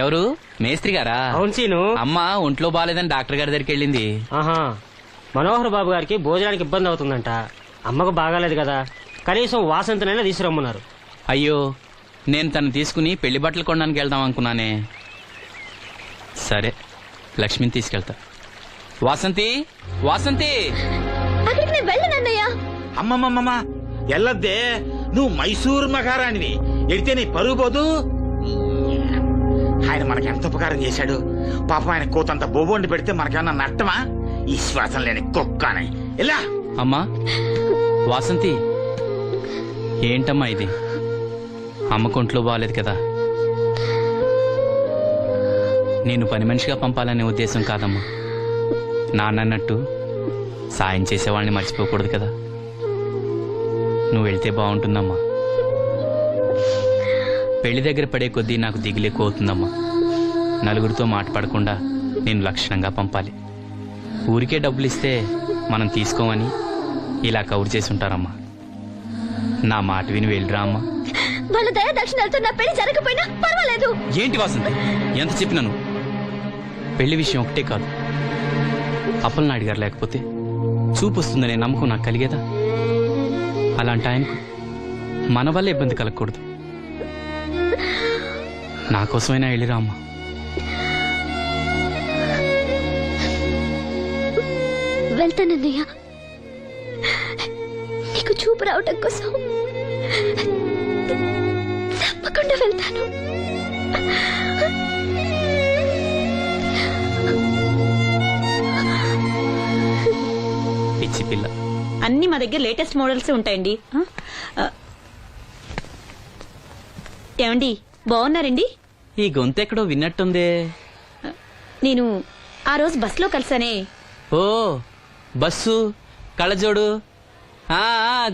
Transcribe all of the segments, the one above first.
ఎవరు మేస్త్రి గారా? అవును సీను. అమ్మ ఒంట్లో బాగాలేదని డాక్టర్ గారి దగ్గరికి వెళ్ళింది. ఆహా, మనోహర్ బాబు గారికి భోజనానికి ఇబ్బంది అవుతుందంట. అమ్మకు బాగాలేదు కదా, కనీసం వాసంతనైనా తీసుకురమ్మన్నారు. అయ్యో, నేను తను తీసుకుని పెళ్లి బట్టలు కొనడానికి వెళ్దాం అనుకున్నానే. సరే, లక్ష్మిని తీసుకెళ్తా. వాసంతి, వాసంతి! అమ్మమ్మమ్మ ఎల్లద్దే, నువ్వు మైసూరు మహారాణివి. ఎడితే నీ పరుగు పోదు. ఆయన మనకి ఎంత ఉపకారం చేశాడు. పాపం ఆయన కోతంత బోబోండి పెడితే మనకేమన్నా నట్టమా? ఈ శ్వాసం లేని కుక్కని ఇలా. అమ్మా వాసంతి, ఏంటమ్మా ఇది? అమ్మకొంట్లో బాగాలేదు కదా. నేను పని మనిషిగా పంపాలనే ఉద్దేశం కాదమ్మా. నాన్నన్నట్టు సాయం చేసేవాళ్ళని మర్చిపోకూడదు కదా. నువ్వు వెళ్తే బాగుంటుందమ్మా. పెళ్లి దగ్గర పడే కొద్దీ నాకు దిగులు ఎక్కువ అవుతుందమ్మా. నలుగురితో మాట పడకుండా నేను లక్షణంగా పంపాలి. ఊరికే డబ్బులు ఇస్తే మనం తీసుకోమని ఇలా కవర్ చేసి ఉంటారమ్మా. నా మాట విని వెళ్ళిరా అమ్మా. వాళ్ళ దయ దక్షిణాలతో నా పెళ్లి జరగకపోయినా పర్వాలేదు. ఏంటి వాసంతి, ఎంత చెప్పినాను? పెళ్లి విషయం ఒకటే కాదు, అప్పలనాయుడు గారు లేకపోతే చూపు వస్తుందనే నమ్మకం నాకు కలిగేదా? అలాంటి ఆయనకు మన వల్ల ఇబ్బంది కలగకూడదు. నా కోసమైనా వెళ్ళిరా అమ్మా. వెళ్తానన్నయ్య, నీకు చూపు రావటం కోసం తప్పకుండా వెళ్తాను. పిచ్చి పిల్ల. అన్ని మా దగ్గర లేటెస్ట్ మోడల్స్ ఉంటాయండి. ఏమండి, బాగున్నారండి? ఈ గొంతు ఎక్కడో విన్నట్టుందే. నేను ఆ రోజు బస్సులో కలిసానే. ఓ, బస్సు, కళ్ళజోడు.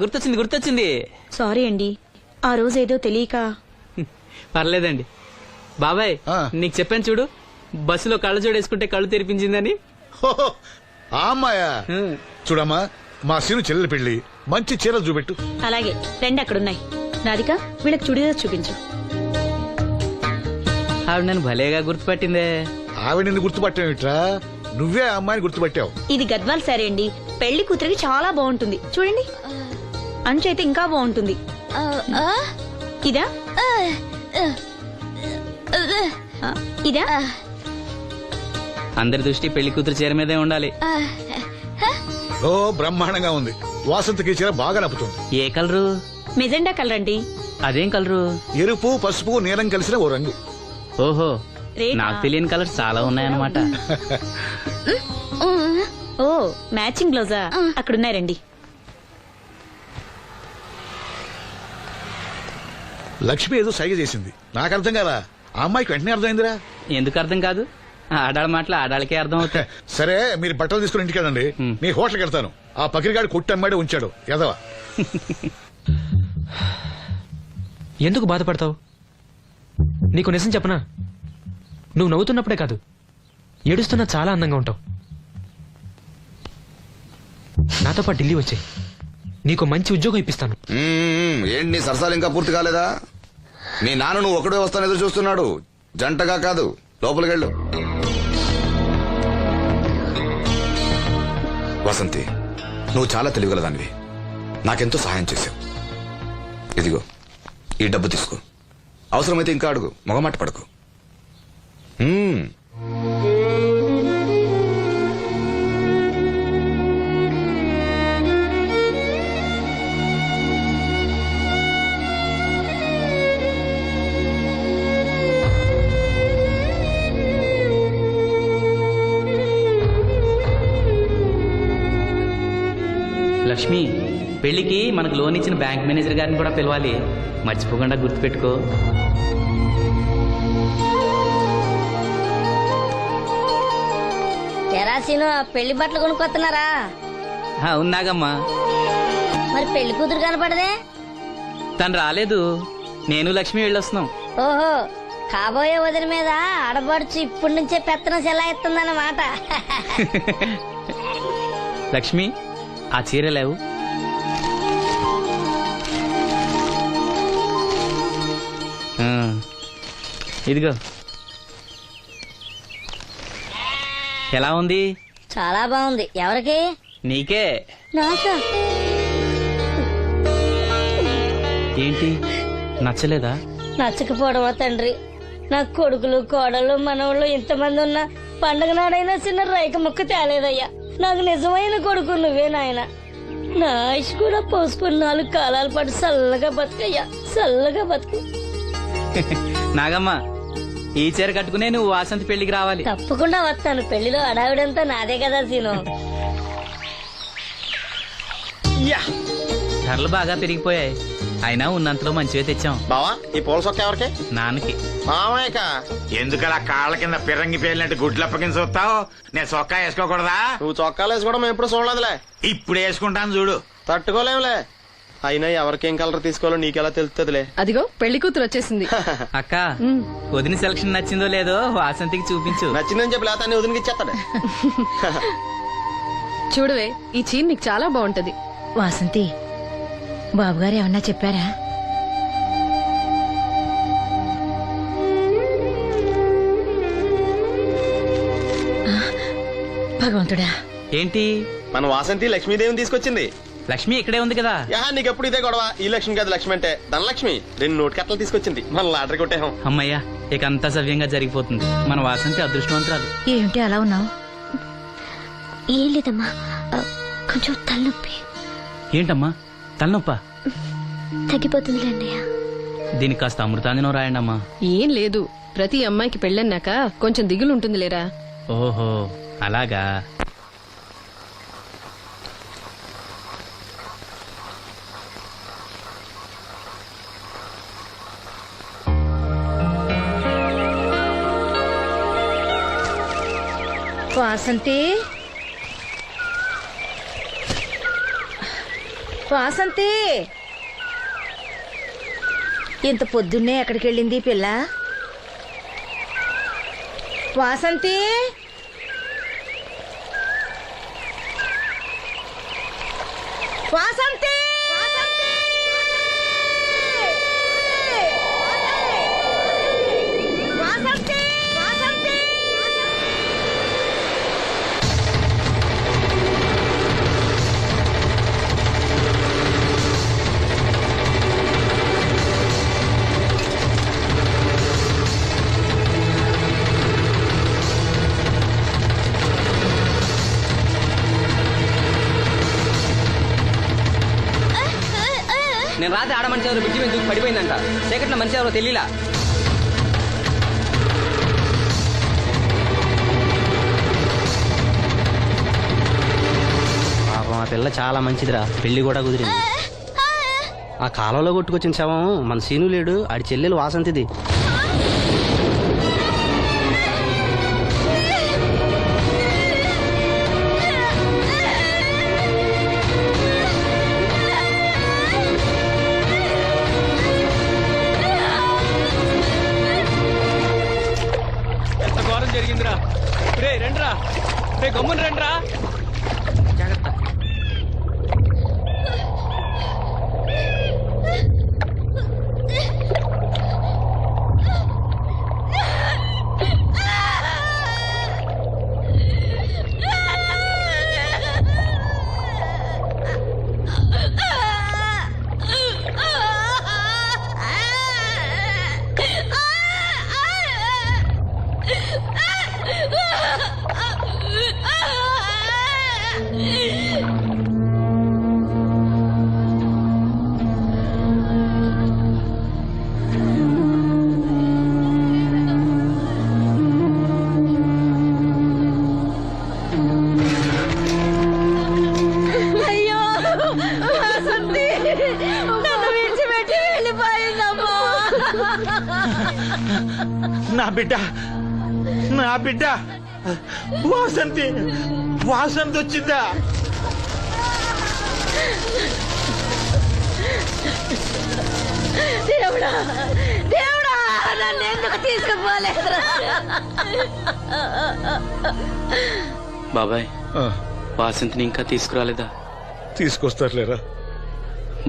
గుర్తొచ్చింది గుర్తొచ్చింది. సారీ అండి, ఆ రోజు ఏదో తెలియక. పర్లేదండి. బాబాయ్, నీకు చెప్పాను చూడు, బస్సులో కళ్ళజోడు వేసుకుంటే కళ్ళు తెరిపించిందని. ఆ అమ్మాయా? చూడమ్మా, మా సీను చెల్లెలి పెళ్లి, మంచి చీరలు చూపెట్టు. అలాగే, రెండు అక్కడున్నాయి. రాధిక, వీళ్ళకి చుడిదార్ చూపించు. ఆవిడ నన్ను భలేగా గుర్తుపట్టిందే. ఆవిడ నిన్ను గుర్తుపట్టావిట్రా? నువ్వే ఆ అమ్మాయిని గుర్తుపట్టావు. ఇది గద్వాల్ సారీ అండి, పెళ్లి కూతురికి చాలా బాగుంటుంది. చూడండి, అంచు అయితే ఇంకా బాగుంటుంది. ఇదా ఇదా? అందరి దృష్టి పెళ్లి కూతురు చీర మీదే ఉండాలి. ఓ, బ్రహ్మాండంగా ఉంది. వాసంతకి చీర బాగా నప్పుతుంది. ఏ కలరు? మెజెండా కలర్ అండి. అదేం కలరు? ఎరుపు, పసుపు, నీలం కలిసిన ఓ రంగు. ఓహో, నాకు తెలియని కలర్స్ చాలా ఉన్నాయన్నమాట. ఓ, మ్యాచింగ్ బ్లౌజా? అక్కడున్నాయి, రండి. లక్ష్మి ఏదో సైగ చేసింది, నాకు అర్థం కదా. ఆ అమ్మాయికి వెంటనే అర్థమైందిరా. ఎందుకు అర్థం కాదు? ఆడాళ్ళ మాటలు ఆడాళ్ళకే అర్థం అవుతాయి. సరే, మీరు బట్టలు తీసుకుని ఇంటికి వెళ్ళండి. నీ హోటల్కి వెళ్తాను. ఆ పకిరిగాడు కొట్టి అమ్మాడే ఉంచాడు ఎదవా. ఎందుకు బాధపడతావు? నీకు నిజం చెప్పనా, నువ్వు నవ్వుతున్నప్పుడే కాదు, ఏడుస్తున్నా చాలా అందంగా ఉంటావు. నాతో పాటు ఢిల్లీ వచ్చాయి, నీకు మంచి ఉద్యోగం ఇప్పిస్తాను. ఏంటి నీ సరసాలు ఇంకా పూర్తి కాలేదా? మీ నాన్న నువ్వు ఒకడే వస్తాను ఎదురు చూస్తున్నాడు, జంటగా కాదు. లోపలికెళ్ళు. వసంతి, నువ్వు చాలా తెలివిగలదానివి. నాకెంతో సహాయం చేశావు. ఇదిగో ఈ డబ్బు తీసుకో. అవసరమైతే ఇంకా అడుగు, మొగమాట పడకు. లక్ష్మి, పెళ్లికి మనకు లోన్ ఇచ్చిన బ్యాంక్ మేనేజర్ గారిని కూడా పిలవాలి. మర్చిపోకుండా గుర్తుపెట్టుకో. తెరాసీను పెళ్లి బట్టలు కొనుక్కొస్తున్నారా? ఉన్నాగమ్మా. మరి పెళ్లి కూతురు కనపడదే? తను రాలేదు, నేను లక్ష్మి వెళ్ళొస్తున్నాం. ఓహో, కాబోయే వదిన మీద ఆడబడుచు ఇప్పటి నుంచే పెత్తనం చెల్లాయిస్తుందన్నమాట. లక్ష్మి, ఆ చీర లేవు. ఇదిగో. ఎలా ఉంది? చాలా బాగుంది. ఎవరికి? నీకే. నాకా? ఏంటి నచ్చలేదా? నచ్చకపోవడమా తండ్రి? నాకు కొడుకులు కోడలు మనవాళ్ళు ఇంతమంది ఉన్నా పండగ నాడైనా చిన్న రైక ముక్క తేలేదయ్యా. నాకు నిజమైన కొడుకు నువ్వే నాయన. నా ఆయుష్ కూడా పోసుకుని 4 కాలాల పాటు చల్లగా బతుకయ్యా, చల్లగా బతుకు. నాగమ్మ, ఈ చీర కట్టుకునే నువ్వు వాసంతి పెళ్లికి రావాలి. తప్పకుండా వస్తాను. పెళ్లిలో అడావిడంతా నాదే కదా సీను. ధరలు బాగా పెరిగిపోయాయి. అయినా ఉన్నంతలో మంచివే తెచ్చాం. బావా ఈ పూల సొక్క ఎవరికి? నాన్నకి. మామయ్యక. ఎందుకలా కాళ్ళ కింద పిరంగి పేలినట్టు గుడ్లు అప్పకించి చూస్తావు? నేను చొక్కా వేసుకోకూడదా? నువ్వు చొక్కాలు వేసుకోవడం మేము ఎప్పుడు చూడలేదులే. ఇప్పుడు వేసుకుంటాను చూడు. తట్టుకోలేములే. అయినా ఎవరికేం కలర్ తీసుకోవాలో నీకెలా తెలుస్తుందిలే. అదిగో పెళ్లి కూతురు వచ్చేసింది. అక్క, వదిన సెలక్షన్ నచ్చిందో లేదో వాసంతికి చూపించు. నచ్చిందని చెప్పి లేత వదిలికి ఇచ్చేస్తాడు. చూడవే, ఈ చీర నీకు చాలా బాగుంటది. వాసంతి, బాబుగారు ఏమన్నా చెప్పారా? భగవంతుడా. ఏంటి? మన వాసంతి లక్ష్మీదేవిని తీసుకొచ్చింది. లక్ష్మి ఇక్కడే ఉంది కదా. నీకెప్పుడు ఇదే గొడవ. ఈ లక్ష్మి కాదు లక్ష్మి అంటే ధనలక్ష్మి. 2 నోటు కట్టలు తీసుకొచ్చింది. మన లాటరీ కొట్టేహం. అమ్మయ్యా, ఇక అంతా సవ్యంగా జరిగిపోతుంది. మన వాసంతి అదృష్టవంతురాలు. ఏమిటి అలా ఉన్నావు? ఏం లేదమ్మా, కొంచెం తలనొప్పి. ఏంటమ్మా తలనొప్పా? తగ్గిపోతుంది అన్నయ్య. దీనికి కాస్త అమృతాంజనం రాయండి అమ్మా. ఏం లేదు, ప్రతి అమ్మాయికి పెళ్ళన్నాక కొంచెం దిగులు ఉంటుంది లేరా. ఓహో అలాగా. వాసంతి, వాసంతి, ఇంత పొద్దున్నే ఎక్కడికి వెళ్ళింది పిల్ల? వాసంతి, వాసంతి, వాసంతి, వాసంతి. నేను రాత్రి ఆడ మనిషి ఎవరు బ్రిడ్జి మీద దూకి పడిపోయిందంట. చీకట్లో మనిషి ఎవరో తెలియలా. పాపం ఆ పిల్ల చాలా మంచిదిరా. పెళ్లి కూడా కుదిరింది. ఆ కాలంలో కొట్టుకొచ్చిన శవం మన సీను లేడు, ఆడి చెల్లెలు వాసంతిది. జరిగిందిరా. రే రండ్రా, రే గమ్మున రండ్రా. జాగ్రత్త. నా బిడ్డ, నా బిడ్డ వాసంతి, వాసంతి వచ్చిందా? దేవుడా, దేవుడా, నన్ను ఎందుకు తీసుకుపోలేదురా? బాబాయ్, వాసంతిని ఇంకా తీసుకురాలేదా? తీసుకొస్తారులేరా.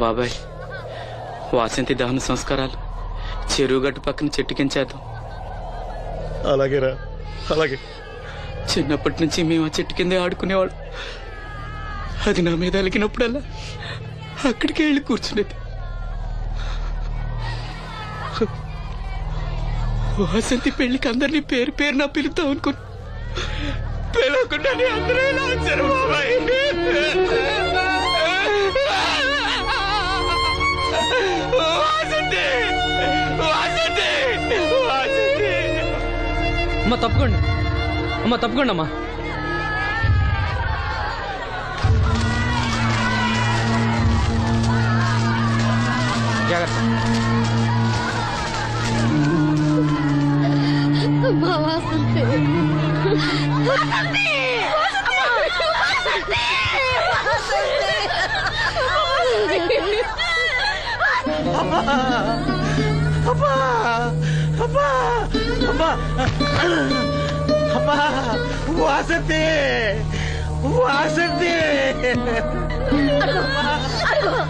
బాబాయ్, వాసంతి దహన సంస్కారాలు చెరువు గట్టు పక్కన చెట్టు కించేద్దాం. అలాగేరా, అలాగే. చిన్నప్పటి నుంచి మేము ఆ చెట్టు కిందే ఆడుకునేవాడు. అది నా మీద అలిగినప్పుడల్లా అక్కడికి వెళ్ళి కూర్చునేది. వాసంతి పెళ్లికి అందరినీ పేరు పేరు నా పిలుద్దాం అనుకున్నా. పిలవకుండానే అందరూ ఇలా వచ్చారు బాబాయ్. వాసంతి, వాసంతి, వాసంతి. అమ్మ తప్పుకోండి, అమ్మ తప్పుకోండి అమ్మా. జాగ్రత్త. అమ్మా వాసంతి, వాసంతి, వాసంతి.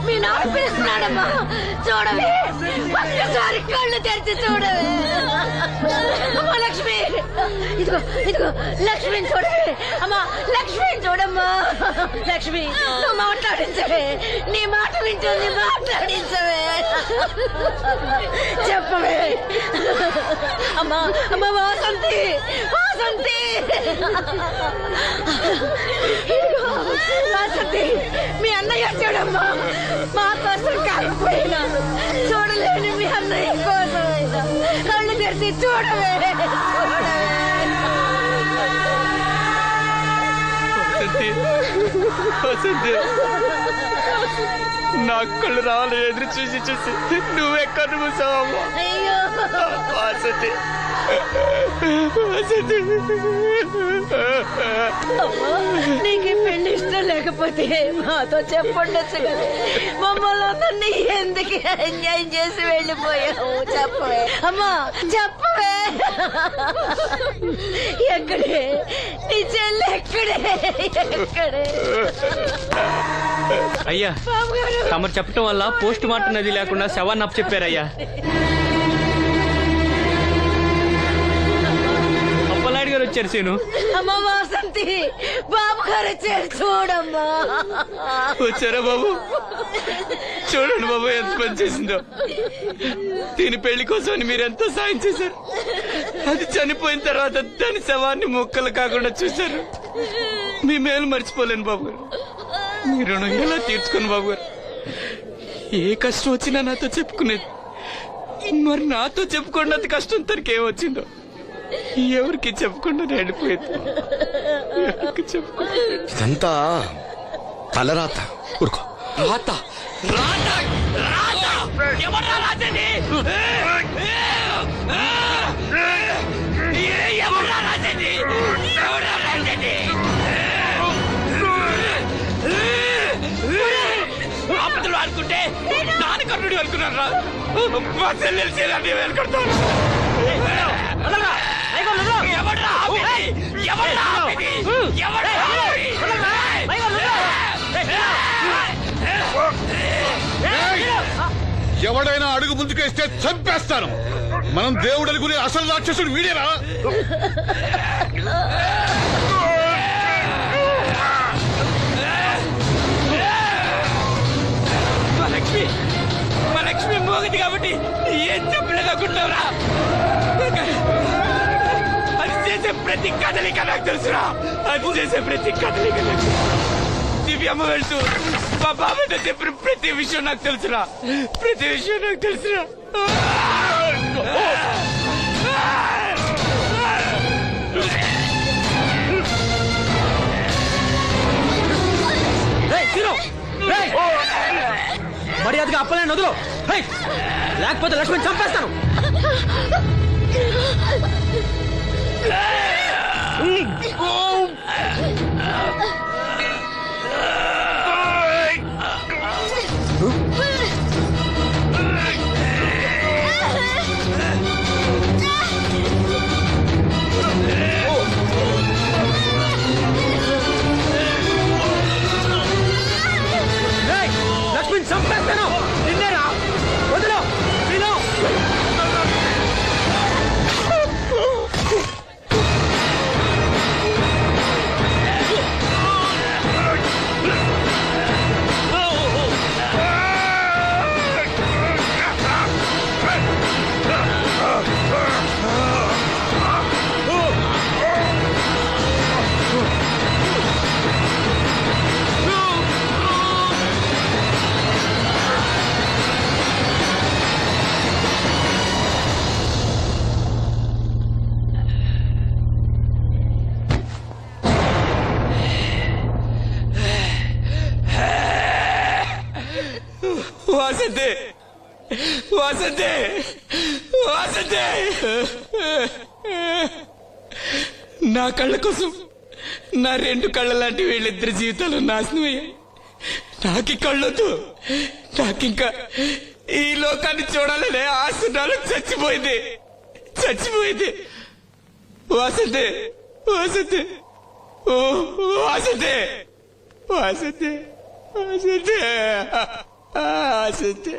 మీ నాన్న పిలుస్తున్నాడమ్మా, చూడవే, ఒక్కసారి కళ్ళు తెరిచి చూడవే. అమ్మా లక్ష్మి, ఇదిగో ఇదిగో లక్ష్మిని చూడవే. అమ్మా లక్ష్మిని చూడమ్మా. లక్ష్మి, నువ్వు మాట్లాడించవే, నీ మాట వింటుంది, మాట్లాడించవే, చెప్పవే. అమ్మా అమ్మా వాసంతి, వాసంతి, ఇదిగో వాసంతి, మీ అన్నయ్య చూడమ్మా. మా కోసం కాకపోయినా చూడలేని మీ అన్నయ్య కోసమైనా కళ్ళు తెరిచి చూడవే, చూడవే. వసంతి, నా కళ్ళు రావాలని ఎదురు చూసి చూసి నువ్వెక్కడ మూసావమ్మా. అయ్యో వసంతి, వసంతి. అమ్మా, నీకు ఈ పెళ్లి ఇష్టం లేకపోతే మాతో చెప్పండొచ్చు కదా. మమ్మల్ని అందరినీ ఎందుకు ఎంజాయ్ చేసి వెళ్ళిపోయావు, చెప్పవే. అమ్మా చెప్పవే. ఎక్కడే నీ చెల్లి, ఎక్కడే, ఎక్కడే. అయ్యా, తమరు చెప్పటం వల్ల పోస్ట్ మార్టం నది లేకుండా శవాన్ని అప్పచెప్పారయ్యా. అప్పలనాయుడు గారు వచ్చారు సీను. అమ్మ వాసంతి, బాబు గారు వచ్చారు, చూడమ్మా. వచ్చారా బాబు? చూడండి బాబు ఎంత పని చేసిందో. దీని పెళ్లి కోసం మీరు ఎంతో సాయం చేశారు. అది చనిపోయిన తర్వాత దాని శవాన్ని మొక్కలు కాకుండా చూశారు. మీ మేలు మర్చిపోలేను బాబు గారు. మీ రుణం ఎలా తీర్చుకోను బాబు గారు. ఏ కష్టం వచ్చినా నాతో చెప్పుకునేది. మరి నాతో చెప్పుకున్నది కష్టం తనకేమొచ్చిందో ఎవరికి చెప్పకుండా వెళ్ళిపోయింది. ఎవరికి చెప్పకుండా. ఇదంతా తలరాత. ఊరుకో. రాత, రాత, రాత. ఎవరా రాజని? ఎవరా రాజని? ఎవరా రాజని? ఆపదలు అనుకుంటే నాన్న కర్ణుడు అనుకున్నారా? మా చెల్లెలు చేయాలని వెళ్ళుకుంటాను. ఎవడైనా అడుగు ముందుకేస్తే చంపేస్తాను. మనం దేవుడు అనుకునే అసలు రాక్షసుడు వీడేరా? మా లక్ష్మి మోగది కాబట్టి ఏం చెప్పలేదనుకుంటున్నావురా? అది చేసే ప్రతి కదలిక నాకు తెలుసురా. అది చేసే ప్రతి కదలిక నాకు. దివ్యమ్మ వెళ్తూ మా బాబాయ్తో చెప్పిన ప్రతి విషయం నాకు తెలుసురా. ప్రతి విషయం నాకు తెలుసురా. మర్యాదగా అప్పలే వదులు, లేకపోతే లక్ష్మణ్ చంపేస్తాను. లక్ష్మణ్ చంపేస్తాను. నిన్నేరా, వదులు. వాసంతి వాసంతి వాసంతి నా కళ్ళ కోసం నా రెండు కళ్ళ లాంటి వీళ్ళిద్దరి జీవితాలు నాశనమయ్యాయి. నాకి కళ్ళొద్దు, నాకింకా ఈ లోకాన్ని చూడాలనే ఆశ నాలో చచ్చిపోయింది. వాసంతి వాసంతి ఓ వాసంతి వాసంతి వాసంతి వాసంతి